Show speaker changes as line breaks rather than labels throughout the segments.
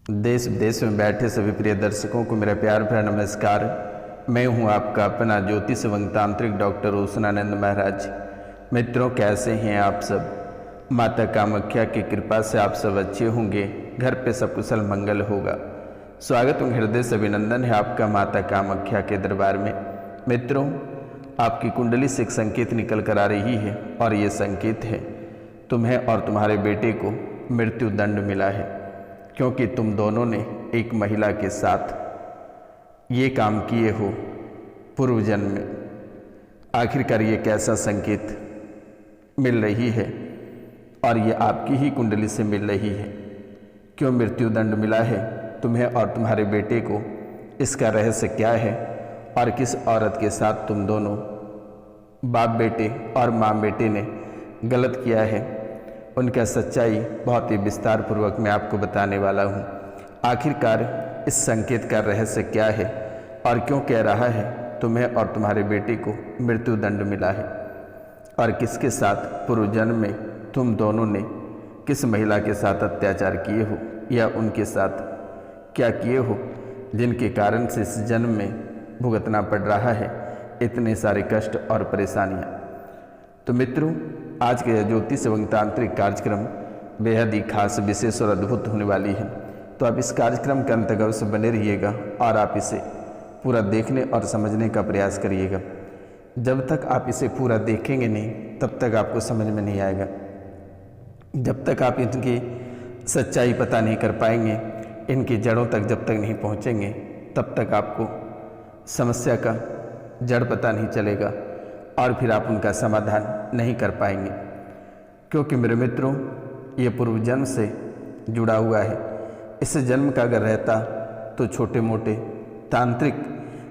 देश विदेश में बैठे सभी प्रिय दर्शकों को मेरा प्यार भरा नमस्कार। मैं हूं आपका अपना ज्योतिष एवं तांत्रिक डॉक्टर उष्णानंद महाराज। मित्रों, कैसे हैं आप सब? माता कामाख्या की कृपा से आप सब अच्छे होंगे, घर पे सब कुशल मंगल होगा। स्वागत एवं हृदय से अभिनंदन है आपका माता कामाख्या के दरबार में। मित्रों, आपकी कुंडली से एक संकेत निकल कर आ रही है और ये संकेत है तुम्हें और तुम्हारे बेटे को मृत्यु दंड मिला है, क्योंकि तुम दोनों ने एक महिला के साथ ये काम किए हो पूर्व जन्म में। आखिरकार ये कैसा संकेत मिल रही है और ये आपकी ही कुंडली से मिल रही है? क्यों मृत्यु दंड मिला है तुम्हें और तुम्हारे बेटे को? इसका रहस्य क्या है और किस औरत के साथ तुम दोनों बाप बेटे और माँ बेटे ने गलत किया है, उनका सच्चाई बहुत ही विस्तार पूर्वक मैं आपको बताने वाला हूँ। आखिरकार इस संकेत का रहस्य क्या है और क्यों कह रहा है तुम्हें और तुम्हारे बेटे को मृत्यु दंड मिला है, और किसके साथ पूर्व जन्म में तुम दोनों ने किस महिला के साथ अत्याचार किए हो या उनके साथ क्या किए हो जिनके कारण से इस जन्म में भुगतना पड़ रहा है इतने सारे कष्ट और परेशानियाँ। तो मित्रों, आज के ज्योतिष एवं तांत्रिक कार्यक्रम बेहद ही खास, विशेष और अद्भुत होने वाली है। तो आप इस कार्यक्रम के अंत तक अवश्य बने रहिएगा और आप इसे पूरा देखने और समझने का प्रयास करिएगा। जब तक आप इसे पूरा देखेंगे नहीं तब तक आपको समझ में नहीं आएगा। जब तक आप इनकी सच्चाई पता नहीं कर पाएंगे, इनकी जड़ों तक जब तक नहीं पहुँचेंगे, तब तक आपको समस्या का जड़ पता नहीं चलेगा और फिर आप उनका समाधान नहीं कर पाएंगे। क्योंकि मेरे मित्रों, ये पूर्व जन्म से जुड़ा हुआ है। इस जन्म का अगर रहता तो छोटे मोटे तांत्रिक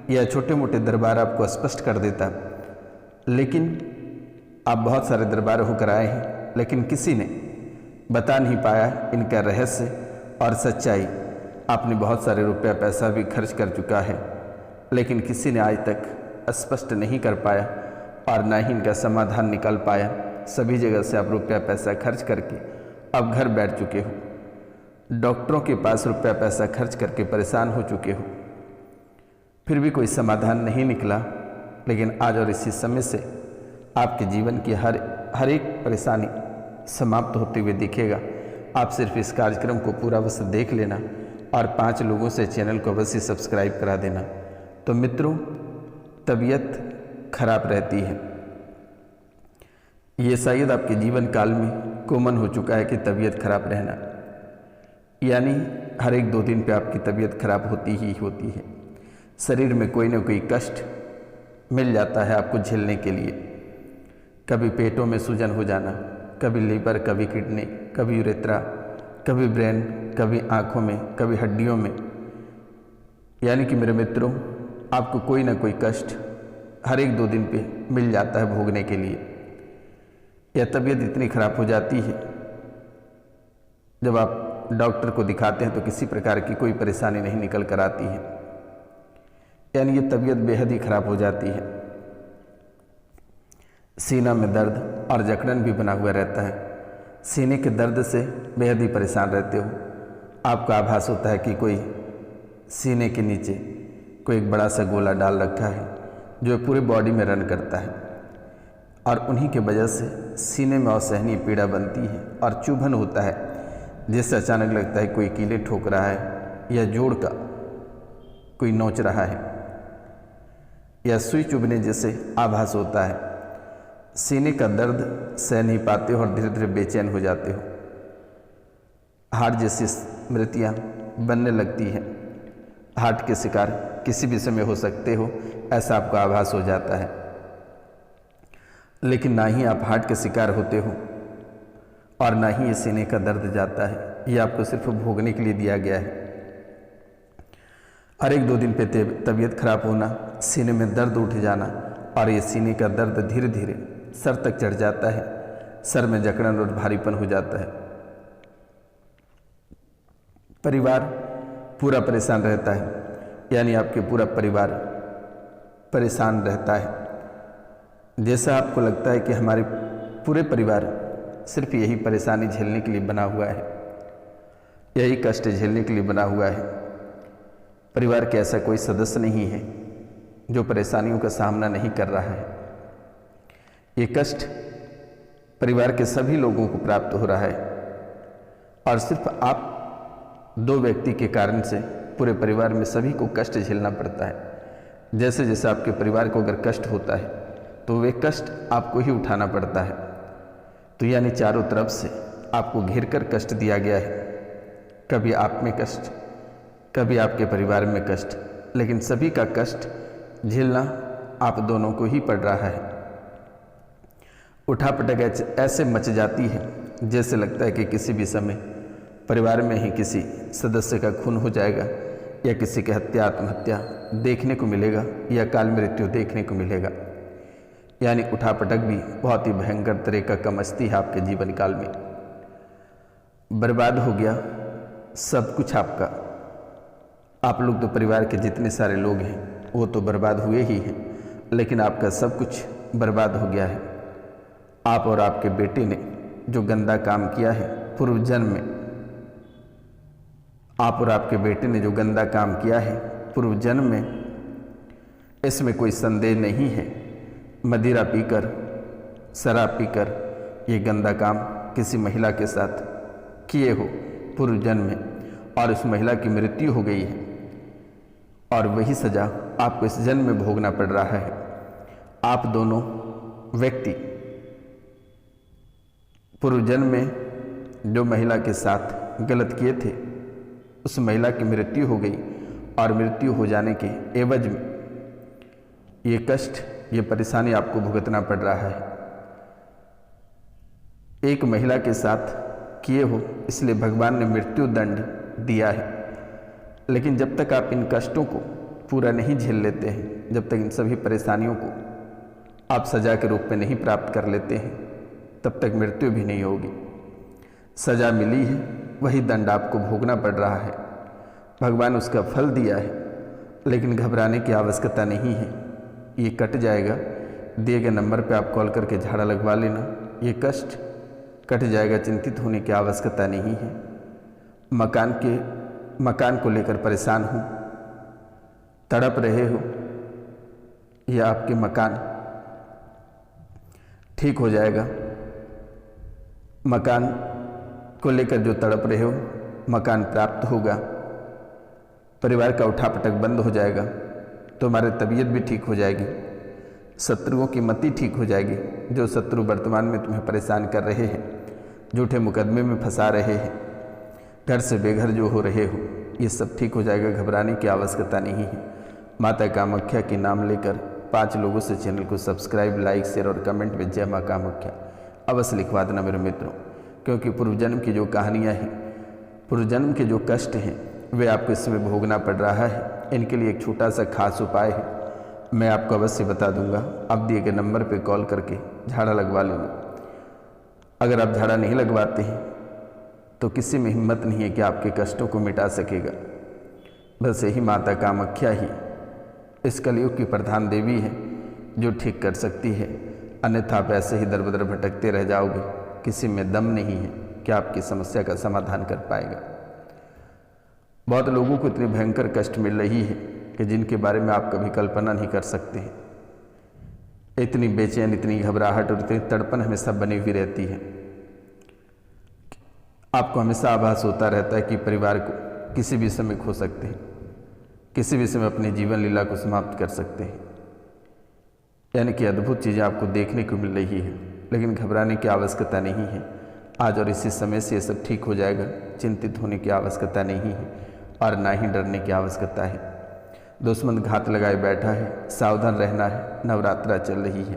या छोटे मोटे दरबार आपको स्पष्ट कर देता, लेकिन आप बहुत सारे दरबार होकर आए हैं, लेकिन किसी ने बता नहीं पाया इनका रहस्य और सच्चाई। आपने बहुत सारे रुपया पैसा भी खर्च कर चुका है, लेकिन किसी ने आज तक स्पष्ट नहीं कर पाया और ना ही इनका समाधान निकल पाया। सभी जगह से आप रुपया पैसा खर्च करके अब घर बैठ चुके हो, डॉक्टरों के पास रुपया पैसा खर्च करके परेशान हो चुके हो, फिर भी कोई समाधान नहीं निकला। लेकिन आज और इसी समय से आपके जीवन की हर एक परेशानी समाप्त होते हुए दिखेगा। आप सिर्फ इस कार्यक्रम को पूरा अवश्य देख लेना और 5 लोगों से चैनल को अवश्य सब्सक्राइब करा देना। तो मित्रों, तबीयत खराब रहती है, ये शायद आपके जीवन काल में कॉमन हो चुका है कि तबीयत खराब रहना, यानी हर एक 2 दिन पे आपकी तबीयत खराब होती ही होती है। शरीर में कोई ना कोई कष्ट मिल जाता है आपको झेलने के लिए। कभी पेटों में सूजन हो जाना, कभी लीवर, कभी किडनी, कभी यूरेथ्रा, कभी ब्रेन, कभी आँखों में, कभी हड्डियों में। यानी कि मेरे मित्रों, आपको कोई ना कोई कष्ट हर एक 2 दिन पे मिल जाता है भोगने के लिए। यह तबीयत इतनी खराब हो जाती है, जब आप डॉक्टर को दिखाते हैं तो किसी प्रकार की कोई परेशानी नहीं निकल कर आती है, यानी ये तबीयत बेहद ही खराब हो जाती है। सीना में दर्द और जकड़न भी बना हुआ रहता है। सीने के दर्द से बेहद ही परेशान रहते हो। आपको आभास होता है कि कोई सीने के नीचे कोई एक बड़ा सा गोला डाल रखा है जो पूरे बॉडी में रन करता है, और उन्हीं के वजह से सीने में असहनीय पीड़ा बनती है और चुभन होता है, जिससे अचानक लगता है कोई कीले ठोक रहा है या जोड़ का कोई नोच रहा है या सुई चुभने जैसे आभास होता है। सीने का दर्द सह नहीं पाते हो और धीरे धीरे बेचैन हो जाते हो। हार्ट जैसी स्मृतियाँ बनने लगती हैं। हार्ट के शिकार किसी भी समय हो सकते हो, ऐसा आपको आभास हो जाता है। लेकिन ना ही आप हार्ट के शिकार होते हो और ना ही ये सीने का दर्द जाता है। ये आपको सिर्फ भोगने के लिए दिया गया है। हर एक 2 दिन पे तबीयत खराब होना, सीने में दर्द उठ जाना, और ये सीने का दर्द धीरे धीरे सर तक चढ़ जाता है। सर में जकड़न और भारीपन हो जाता है। परिवार पूरा परेशान रहता है, यानी आपके पूरा परिवार परेशान रहता है। जैसा आपको लगता है कि हमारे पूरे परिवार सिर्फ यही परेशानी झेलने के लिए बना हुआ है। यही कष्ट झेलने के लिए बना हुआ है। परिवार के ऐसा कोई सदस्य नहीं है जो परेशानियों का सामना नहीं कर रहा है। ये कष्ट परिवार के सभी लोगों को प्राप्त हो रहा है और सिर्फ आप दो व्यक्ति के कारण से पूरे परिवार में सभी को कष्ट झेलना पड़ता है। जैसे जैसे आपके परिवार को अगर कष्ट होता है तो वे कष्ट आपको ही उठाना पड़ता है। तो यानी चारों तरफ से आपको घेर कर कष्ट दिया गया है। कभी आप में कष्ट, कभी आपके परिवार में कष्ट, लेकिन सभी का कष्ट झेलना आप दोनों को ही पड़ रहा है। उठापटक ऐसे मच जाती है जैसे लगता है कि किसी भी समय परिवार में ही किसी सदस्य का खून हो जाएगा या किसी की हत्या, आत्महत्या देखने को मिलेगा या काल मृत्यु देखने को मिलेगा। यानी उठापटक भी बहुत ही भयंकर तरह का कमचती है आपके जीवन काल में। बर्बाद हो गया सब कुछ आपका। आप लोग तो परिवार के जितने सारे लोग हैं वो तो बर्बाद हुए ही हैं, लेकिन आपका सब कुछ बर्बाद हो गया है। आप और आपके बेटे ने जो गंदा काम किया है पूर्व जन्म में, आप और आपके बेटे ने जो गंदा काम किया है पूर्व जन्म में, इसमें कोई संदेह नहीं है। मदिरा पीकर, शराब पीकर ये गंदा काम किसी महिला के साथ किए हो पूर्व जन्म में और उस महिला की मृत्यु हो गई है और वही सजा आपको इस जन्म में भोगना पड़ रहा है। आप दोनों व्यक्ति पूर्व जन्म में जो महिला के साथ गलत किए थे उस महिला की मृत्यु हो गई और मृत्यु हो जाने के एवज में ये कष्ट, ये परेशानी आपको भुगतना पड़ रहा है। एक महिला के साथ किए हो इसलिए भगवान ने मृत्यु दंड दिया है। लेकिन जब तक आप इन कष्टों को पूरा नहीं झेल लेते हैं, जब तक इन सभी परेशानियों को आप सजा के रूप में नहीं प्राप्त कर लेते हैं, तब तक मृत्यु भी नहीं होगी। सजा मिली है, वही दंड आपको भोगना पड़ रहा है। भगवान उसका फल दिया है, लेकिन घबराने की आवश्यकता नहीं है। ये कट जाएगा। दिए गए नंबर पे आप कॉल करके झाड़ा लगवा लेना, ये कष्ट कट जाएगा। चिंतित होने की आवश्यकता नहीं है। मकान को लेकर परेशान हो, तड़प रहे हो, या आपके मकान ठीक हो जाएगा। मकान को लेकर जो तड़प रहे हो, मकान प्राप्त होगा। परिवार का उठापटक बंद हो जाएगा, तुम्हारी तबीयत भी ठीक हो जाएगी। शत्रुओं की मति ठीक हो जाएगी। जो शत्रु वर्तमान में तुम्हें परेशान कर रहे हैं, झूठे मुकदमे में फंसा रहे हैं, घर से बेघर जो हो रहे हो, ये सब ठीक हो जाएगा। घबराने की आवश्यकता नहीं है। माता कामाख्या के नाम लेकर 5 लोगों से चैनल को सब्सक्राइब, लाइक, शेयर और कमेंट में जय माँ कामाख्या अवश्य लिखवा देना मेरे मित्रों, क्योंकि पूर्व जन्म की जो कहानियाँ हैं, पूर्व जन्म के जो कष्ट हैं, वे आपको इसमें भोगना पड़ रहा है। इनके लिए एक छोटा सा खास उपाय है, मैं आपको अवश्य बता दूंगा। आप दिए गए नंबर पे कॉल करके झाड़ा लगवा लेना। अगर आप झाड़ा नहीं लगवाते हैं तो किसी में हिम्मत नहीं है कि आपके कष्टों को मिटा सकेगा। बस यही माता कामाख्या ही इस कलयुग की प्रधान देवी है जो ठीक कर सकती है, अन्यथा आप ऐसे ही दर बदर भटकते रह जाओगे। किसी में दम नहीं है कि आपकी समस्या का समाधान कर पाएगा। बहुत लोगों को इतनी भयंकर कष्ट मिल रही है कि जिनके बारे में आप कभी कल्पना नहीं कर सकते हैं। इतनी बेचैन, इतनी घबराहट और इतनी तड़पन हमेशा बनी हुई रहती है। आपको हमेशा आभास होता रहता है कि परिवार को किसी भी समय खो सकते हैं, किसी भी समय अपनी जीवन लीला को समाप्त कर सकते हैं। यानी कि अद्भुत चीज़ें आपको देखने को मिल रही है, लेकिन घबराने की आवश्यकता नहीं है। आज और इसी समय से ये सब ठीक हो जाएगा। चिंतित होने की आवश्यकता नहीं है और ना ही डरने की आवश्यकता है। दुश्मन घात लगाए बैठा है, सावधान रहना है। नवरात्रा चल रही है,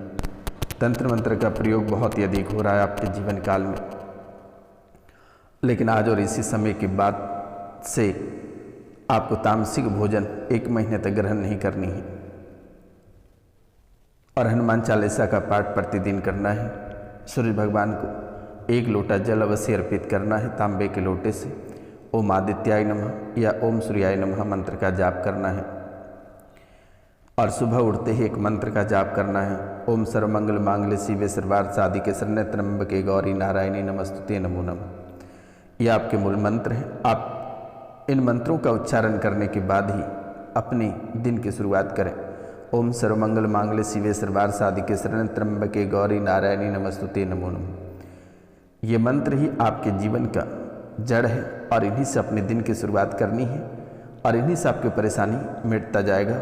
तंत्र मंत्र का प्रयोग बहुत ही अधिक हो रहा है आपके जीवन काल में, लेकिन आज और इसी समय के बाद से आपको तामसिक भोजन 1 महीने तक ग्रहण नहीं करनी है और हनुमान चालीसा का पाठ प्रतिदिन करना है। सूर्य भगवान को 1 लोटा जल अवश्य अर्पित करना है तांबे के लोटे से। ओम आदित्याय नमः या ओम सूर्याय नमः मंत्र का जाप करना है और सुबह उठते ही एक मंत्र का जाप करना है। ओम सर्वमंगल मांगल्ये शिवे सर्वार्थ साधिके शरण्ये त्र्यंबके गौरी नारायणी नमस्तुते नमो नमः। ये आपके मूल मंत्र हैं। आप इन मंत्रों का उच्चारण करने के बाद ही अपने दिन की शुरुआत करें। ओम सर्वमंगल मांगल्ये शिवे सर्वार्थ साधिके शरण्ये त्र्यंबके गौरी नारायणी नमस्तुते नमो नमः। ये मंत्र ही आपके जीवन का जड़ है और इन्हीं से अपने दिन की शुरुआत करनी है और इन्हीं से आपकी परेशानी मिटता जाएगा।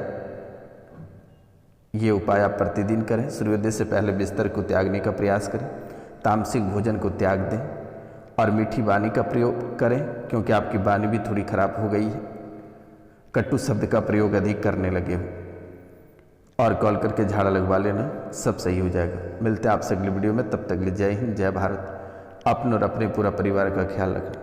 ये उपाय आप प्रतिदिन करें। सूर्योदय से पहले बिस्तर को त्यागने का प्रयास करें, तामसिक भोजन को त्याग दें और मीठी वाणी का प्रयोग करें, क्योंकि आपकी वाणी भी थोड़ी खराब हो गई है, कटु शब्द का प्रयोग अधिक करने लगे हो। और कॉल करके झाड़ा लगवा लेना, सब सही हो जाएगा। मिलते हैं आपसे अगली वीडियो में, तब तक के लिए जय हिंद, जय भारत। अपने और अपने पूरा परिवार का ख्याल रखना।